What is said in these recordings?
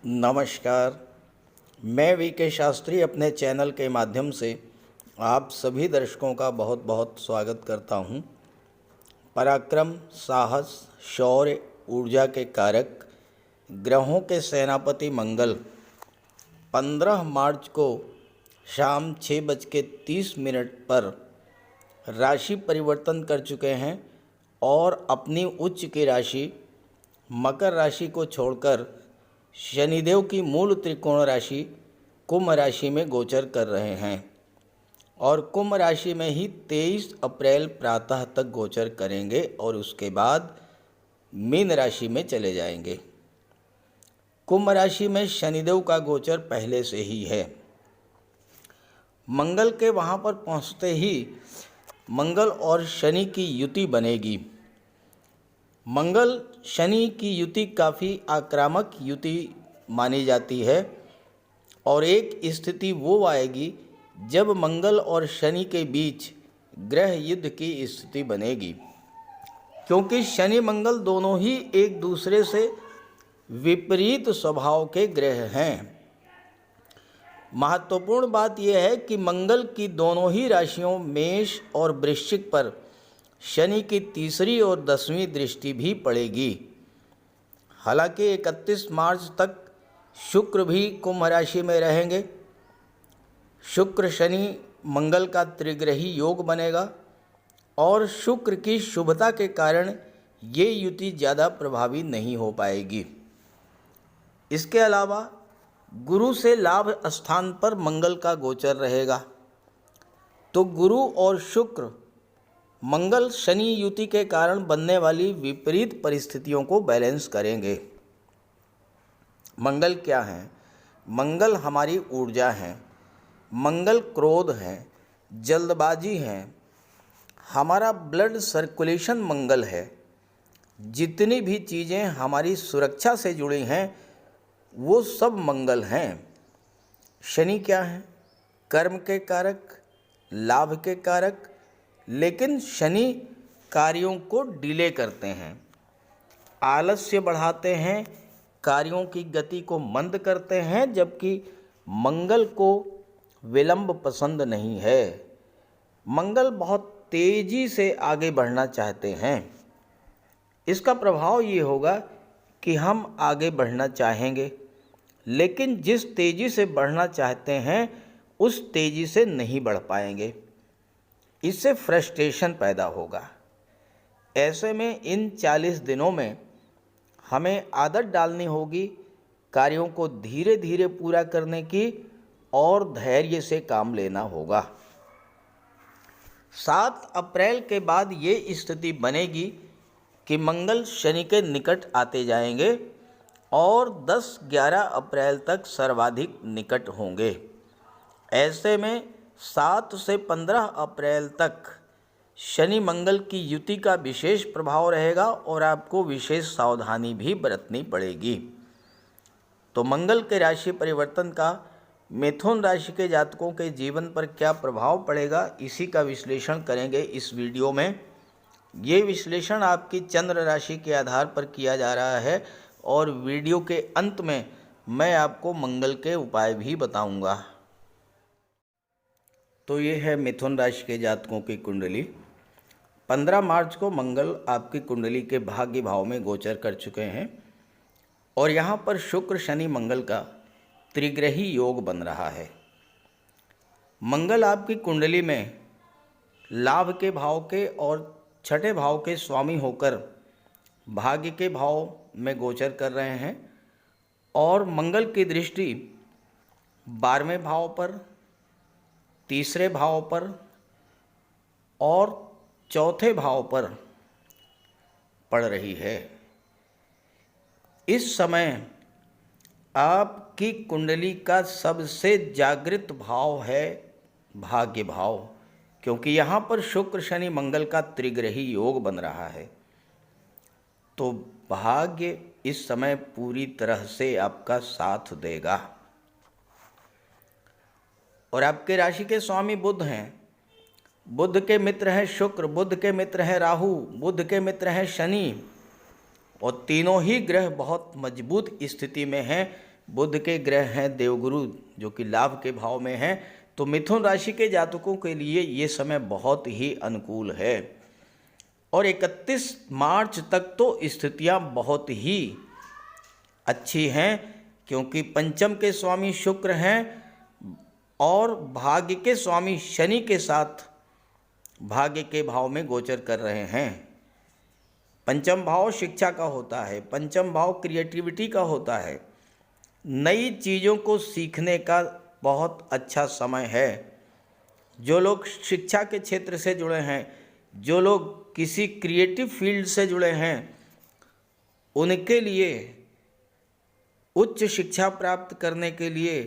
नमस्कार। मैं वी शास्त्री अपने चैनल के माध्यम से आप सभी दर्शकों का बहुत बहुत स्वागत करता हूं। पराक्रम, साहस, शौर्य, ऊर्जा के कारक ग्रहों के सेनापति मंगल 15 मार्च को शाम 6:30 पर राशि परिवर्तन कर चुके हैं और अपनी उच्च की राशि मकर राशि को छोड़कर शनिदेव की मूल त्रिकोण राशि कुंभ राशि में गोचर कर रहे हैं और कुंभ राशि में ही 23 अप्रैल प्रातः तक गोचर करेंगे और उसके बाद मीन राशि में चले जाएंगे। कुंभ राशि में शनिदेव का गोचर पहले से ही है। मंगल के वहाँ पर पहुँचते ही मंगल और शनि की युति बनेगी। मंगल शनि की युति काफ़ी आक्रामक युति मानी जाती है और एक स्थिति वो आएगी जब मंगल और शनि के बीच ग्रह युद्ध की स्थिति बनेगी, क्योंकि शनि मंगल दोनों ही एक दूसरे से विपरीत स्वभाव के ग्रह हैं। महत्वपूर्ण बात यह है कि मंगल की दोनों ही राशियों मेष और वृश्चिक पर शनि की तीसरी और 10वीं दृष्टि भी पड़ेगी। हालांकि 31 मार्च तक शुक्र भी कुंभ राशि में रहेंगे। शुक्र शनि मंगल का त्रिग्रही योग बनेगा और शुक्र की शुभता के कारण ये युति ज़्यादा प्रभावी नहीं हो पाएगी। इसके अलावा गुरु से लाभ स्थान पर मंगल का गोचर रहेगा, तो गुरु और शुक्र मंगल शनि युति के कारण बनने वाली विपरीत परिस्थितियों को बैलेंस करेंगे। मंगल क्या है? मंगल हमारी ऊर्जा है, मंगल क्रोध है, जल्दबाजी है, हमारा ब्लड सर्कुलेशन मंगल है। जितनी भी चीज़ें हमारी सुरक्षा से जुड़ी हैं वो सब मंगल हैं। शनि क्या है? कर्म के कारक, लाभ के कारक, लेकिन शनि कार्यों को डिले करते हैं, आलस्य बढ़ाते हैं, कार्यों की गति को मंद करते हैं, जबकि मंगल को विलंब पसंद नहीं है। मंगल बहुत तेज़ी से आगे बढ़ना चाहते हैं। इसका प्रभाव ये होगा कि हम आगे बढ़ना चाहेंगे, लेकिन जिस तेज़ी से बढ़ना चाहते हैं उस तेज़ी से नहीं बढ़ पाएंगे। इससे फ्रस्ट्रेशन पैदा होगा। ऐसे में इन 40 दिनों में हमें आदत डालनी होगी कार्यों को धीरे धीरे पूरा करने की और धैर्य से काम लेना होगा। 7 अप्रैल के बाद ये स्थिति बनेगी कि मंगल शनि के निकट आते जाएंगे और 10-11 अप्रैल तक सर्वाधिक निकट होंगे। ऐसे में 7 से 15 अप्रैल तक शनि मंगल की युति का विशेष प्रभाव रहेगा और आपको विशेष सावधानी भी बरतनी पड़ेगी। तो मंगल के राशि परिवर्तन का मिथुन राशि के जातकों के जीवन पर क्या प्रभाव पड़ेगा, इसी का विश्लेषण करेंगे इस वीडियो में। ये विश्लेषण आपकी चंद्र राशि के आधार पर किया जा रहा है और वीडियो के अंत में मैं आपको मंगल के उपाय भी बताऊंगा। तो ये है मिथुन राशि के जातकों की कुंडली। 15 मार्च को मंगल आपकी कुंडली के भाग्य भाव में गोचर कर चुके हैं और यहाँ पर शुक्र शनि मंगल का त्रिग्रही योग बन रहा है। मंगल आपकी कुंडली में लाभ के भाव के और छठे भाव के स्वामी होकर भाग्य के भाव में गोचर कर रहे हैं और मंगल की दृष्टि 12वें भाव पर, तीसरे भाव पर और चौथे भाव पर पड़ रही है। इस समय आपकी कुंडली का सबसे जागृत भाव है भाग्य भाव, क्योंकि यहाँ पर शुक्र शनि मंगल का त्रिग्रही योग बन रहा है। तो भाग्य इस समय पूरी तरह से आपका साथ देगा और आपके राशि के स्वामी बुध हैं। बुध के मित्र हैं शुक्र, बुध के मित्र हैं राहु, बुध के मित्र हैं शनि और तीनों ही ग्रह बहुत मजबूत स्थिति में हैं, बुध के ग्रह हैं देवगुरु जो कि लाभ के भाव में हैं। तो मिथुन राशि के जातकों के लिए ये समय बहुत ही अनुकूल है और 31 मार्च तक तो स्थितियां बहुत ही अच्छी हैं, क्योंकि पंचम के स्वामी शुक्र हैं और भाग्य के स्वामी शनि के साथ भाग्य के भाव में गोचर कर रहे हैं। पंचम भाव शिक्षा का होता है, पंचम भाव क्रिएटिविटी का होता है। नई चीज़ों को सीखने का बहुत अच्छा समय है। जो लोग शिक्षा के क्षेत्र से जुड़े हैं, जो लोग किसी क्रिएटिव फील्ड से जुड़े हैं, उनके लिए उच्च शिक्षा प्राप्त करने के लिए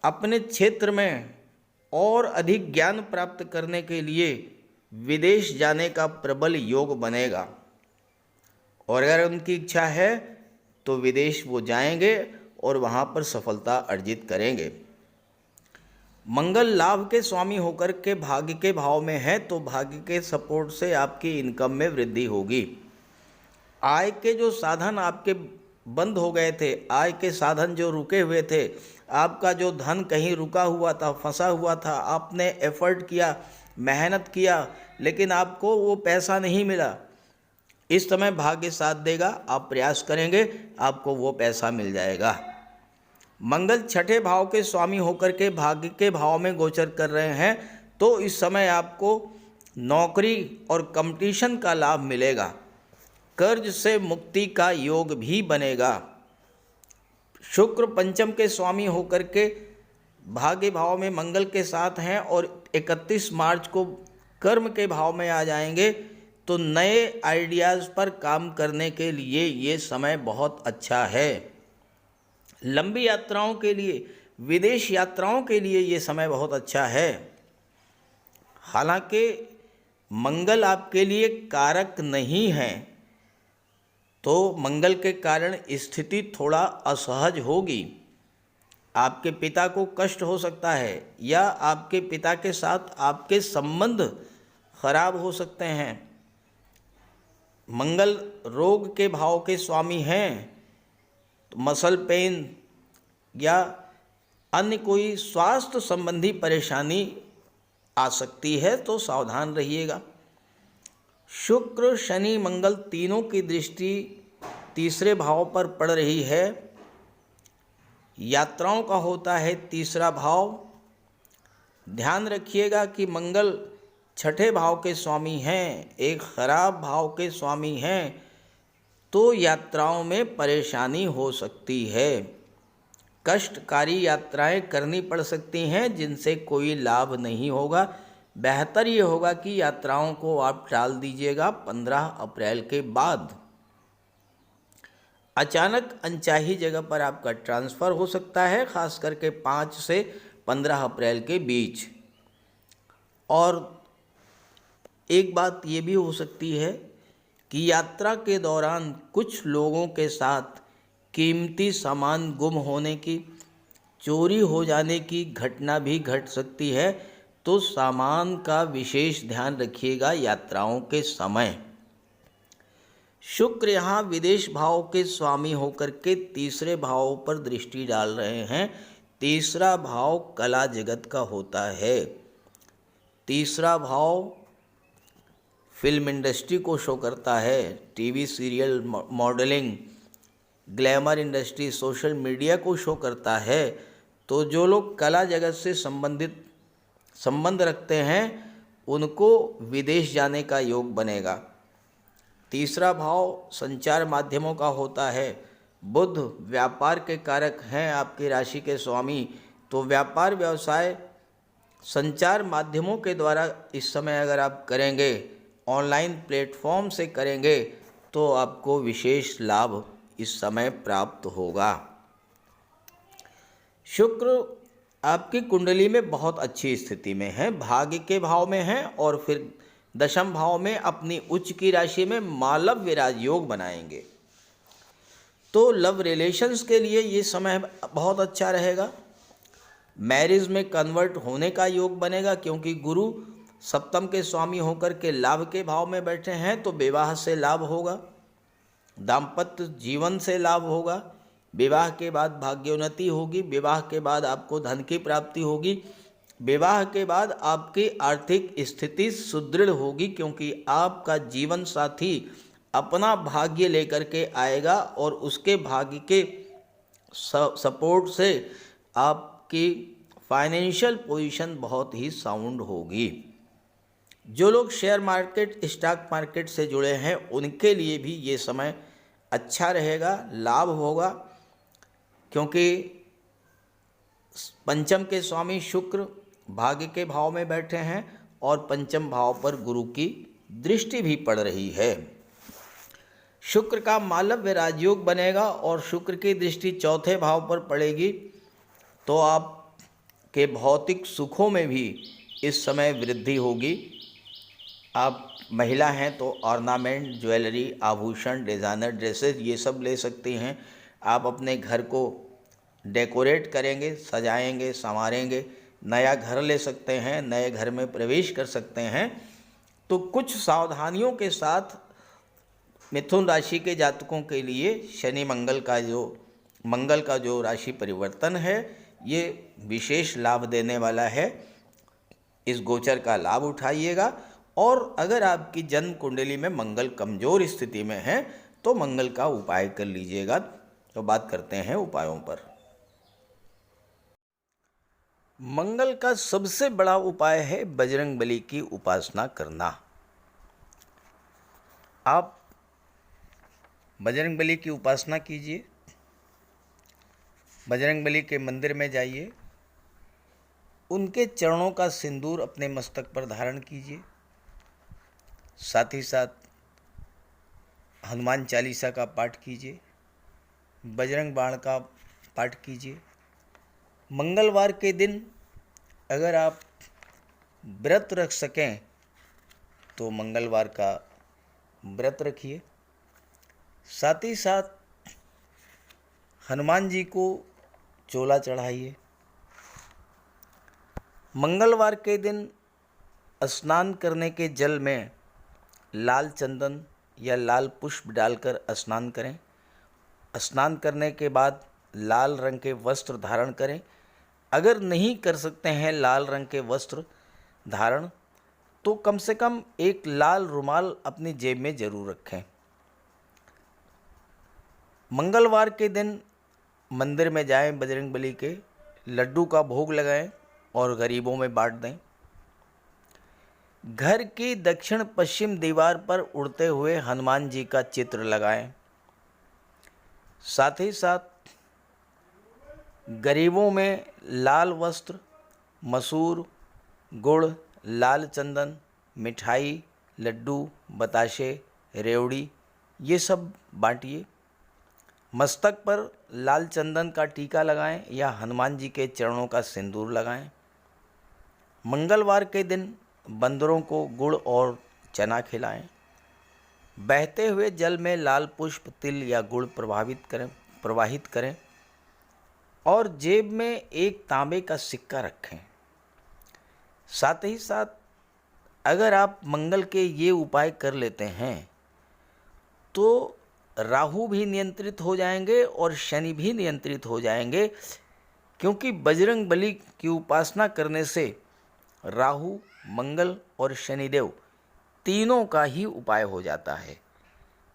अपने क्षेत्र में और अधिक ज्ञान प्राप्त करने के लिए विदेश जाने का प्रबल योग बनेगा और अगर उनकी इच्छा है तो विदेश वो जाएंगे और वहाँ पर सफलता अर्जित करेंगे। मंगल लाभ के स्वामी होकर के भाग्य के भाव में है, तो भाग्य के सपोर्ट से आपकी इनकम में वृद्धि होगी। आय के जो साधन आपके बंद हो गए थे, आय के साधन जो रुके हुए थे, आपका जो धन कहीं रुका हुआ था, फंसा हुआ था, आपने एफर्ट किया, मेहनत किया, लेकिन आपको वो पैसा नहीं मिला, इस समय भाग्य साथ देगा। आप प्रयास करेंगे, आपको वो पैसा मिल जाएगा। मंगल छठे भाव के स्वामी होकर के भाग्य के भाव में गोचर कर रहे हैं, तो इस समय आपको नौकरी और कंपटीशन का लाभ मिलेगा। कर्ज से मुक्ति का योग भी बनेगा। शुक्र पंचम के स्वामी होकर के भाग्य भाव में मंगल के साथ हैं और 31 मार्च को कर्म के भाव में आ जाएंगे, तो नए आइडियाज़ पर काम करने के लिए ये समय बहुत अच्छा है। लंबी यात्राओं के लिए, विदेश यात्राओं के लिए ये समय बहुत अच्छा है। हालांकि मंगल आपके लिए कारक नहीं है, तो मंगल के कारण स्थिति थोड़ा असहज होगी। आपके पिता को कष्ट हो सकता है या आपके पिता के साथ आपके संबंध खराब हो सकते हैं। मंगल रोग के भाव के स्वामी हैं, तो मसल पेन या अन्य कोई स्वास्थ्य संबंधी परेशानी आ सकती है, तो सावधान रहिएगा। शुक्र शनि मंगल तीनों की दृष्टि तीसरे भाव पर पड़ रही है। यात्राओं का होता है तीसरा भाव। ध्यान रखिएगा कि मंगल छठे भाव के स्वामी हैं, एक खराब भाव के स्वामी हैं, तो यात्राओं में परेशानी हो सकती है। कष्टकारी यात्राएं करनी पड़ सकती हैं जिनसे कोई लाभ नहीं होगा। बेहतर ये होगा कि यात्राओं को आप टाल दीजिएगा 15 अप्रैल के बाद। अचानक अनचाही जगह पर आपका ट्रांसफ़र हो सकता है, खास करके 5 से 15 अप्रैल के बीच। और एक बात ये भी हो सकती है कि यात्रा के दौरान कुछ लोगों के साथ कीमती सामान गुम होने की, चोरी हो जाने की घटना भी घट सकती है, तो सामान का विशेष ध्यान रखिएगा यात्राओं के समय। शुक्र यहाँ विदेश भाव के स्वामी होकर के तीसरे भाव पर दृष्टि डाल रहे हैं। तीसरा भाव कला जगत का होता है। तीसरा भाव फिल्म इंडस्ट्री को शो करता है, TV serial, modelling, glamour industry, social media को शो करता है। तो जो लोग कला जगत से संबंध रखते हैं, उनको विदेश जाने का योग बनेगा। तीसरा भाव संचार माध्यमों का होता है। बुध व्यापार के कारक हैं, आपकी राशि के स्वामी, तो व्यापार व्यवसाय संचार माध्यमों के द्वारा इस समय अगर आप करेंगे, ऑनलाइन प्लेटफॉर्म से करेंगे, तो आपको विशेष लाभ इस समय प्राप्त होगा। शुक्र आपकी कुंडली में बहुत अच्छी स्थिति में है, भाग्य के भाव में है और फिर दशम भाव में अपनी उच्च की राशि में मालव विराज योग बनाएंगे। तो लव रिलेशंस के लिए ये समय बहुत अच्छा रहेगा। मैरिज में कन्वर्ट होने का योग बनेगा, क्योंकि गुरु सप्तम के स्वामी होकर के लाभ के भाव में बैठे हैं, तो विवाह से लाभ होगा, दाम्पत्य जीवन से लाभ होगा, विवाह के बाद भाग्योन्नति होगी, विवाह के बाद आपको धन की प्राप्ति होगी, विवाह के बाद आपकी आर्थिक स्थिति सुदृढ़ होगी, क्योंकि आपका जीवन साथी अपना भाग्य लेकर के आएगा और उसके भाग्य के सपोर्ट से आपकी फाइनेंशियल पोजीशन बहुत ही साउंड होगी। जो लोग शेयर मार्केट, स्टॉक मार्केट से जुड़े हैं, उनके लिए भी ये समय अच्छा रहेगा, लाभ होगा, क्योंकि पंचम के स्वामी शुक्र भाग्य के भाव में बैठे हैं और पंचम भाव पर गुरु की दृष्टि भी पड़ रही है। शुक्र का मालव्य राजयोग बनेगा और शुक्र की दृष्टि चौथे भाव पर पड़ेगी, तो आपके भौतिक सुखों में भी इस समय वृद्धि होगी। आप महिला हैं तो ऑर्नामेंट, ज्वेलरी, आभूषण, डिज़ाइनर ड्रेसेस ये सब ले सकती हैं। आप अपने घर को डेकोरेट करेंगे, सजाएंगे, संवारेंगे, नया घर ले सकते हैं, नए घर में प्रवेश कर सकते हैं। तो कुछ सावधानियों के साथ मिथुन राशि के जातकों के लिए शनि मंगल का जो राशि परिवर्तन है, ये विशेष लाभ देने वाला है। इस गोचर का लाभ उठाइएगा। और अगर आपकी जन्म कुंडली में मंगल कमज़ोर स्थिति में है तो मंगल का उपाय कर लीजिएगा। तो बात करते हैं उपायों पर। मंगल का सबसे बड़ा उपाय है बजरंगबली की उपासना करना। आप बजरंगबली की उपासना कीजिए, बजरंगबली के मंदिर में जाइए, उनके चरणों का सिंदूर अपने मस्तक पर धारण कीजिए, साथ ही साथ हनुमान चालीसा का पाठ कीजिए, बजरंग बाण का पाठ कीजिए। मंगलवार के दिन अगर आप व्रत रख सकें तो मंगलवार का व्रत रखिए। साथ ही साथ हनुमान जी को चोला चढ़ाइए। मंगलवार के दिन स्नान करने के जल में लाल चंदन या लाल पुष्प डालकर स्नान करें। स्नान करने के बाद लाल रंग के वस्त्र धारण करें। अगर नहीं कर सकते हैं लाल रंग के वस्त्र धारण, तो कम से कम एक लाल रुमाल अपनी जेब में जरूर रखें। मंगलवार के दिन मंदिर में जाएं, बजरंगबली के लड्डू का भोग लगाएं और गरीबों में बांट दें। घर की दक्षिण पश्चिम दीवार पर उड़ते हुए हनुमान जी का चित्र लगाएं। साथ ही साथ गरीबों में लाल वस्त्र, मसूर, गुड़, लाल चंदन, मिठाई, लड्डू, बताशे, रेवड़ी ये सब बांटिए। मस्तक पर लाल चंदन का टीका लगाएं या हनुमान जी के चरणों का सिंदूर लगाएं। मंगलवार के दिन बंदरों को गुड़ और चना खिलाएं। बहते हुए जल में लाल पुष्प, तिल या गुड़ प्रवाहित करें और जेब में एक तांबे का सिक्का रखें। साथ ही साथ अगर आप मंगल के ये उपाय कर लेते हैं तो राहु भी नियंत्रित हो जाएंगे और शनि भी नियंत्रित हो जाएंगे, क्योंकि बजरंगबली की उपासना करने से राहु, मंगल और शनिदेव तीनों का ही उपाय हो जाता है।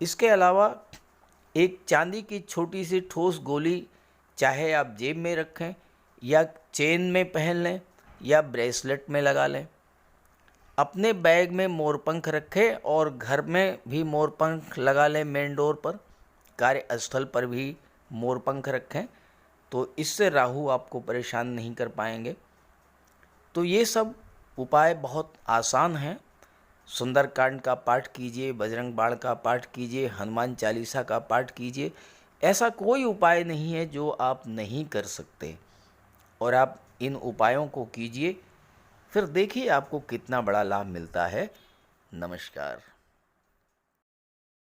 इसके अलावा एक चांदी की छोटी सी ठोस गोली चाहे आप जेब में रखें या चेन में पहन लें या ब्रेसलेट में लगा लें। अपने बैग में मोरपंख रखें और घर में भी मोरपंख लगा लें। मेन डोर पर, कार्यस्थल पर भी मोरपंख रखें, तो इससे राहु आपको परेशान नहीं कर पाएंगे। तो ये सब उपाय बहुत आसान हैं। सुंदरकांड का पाठ कीजिए, बजरंग बाण का पाठ कीजिए, हनुमान चालीसा का पाठ कीजिए। ऐसा कोई उपाय नहीं है जो आप नहीं कर सकते, और आप इन उपायों को कीजिए, फिर देखिए आपको कितना बड़ा लाभ मिलता है। नमस्कार।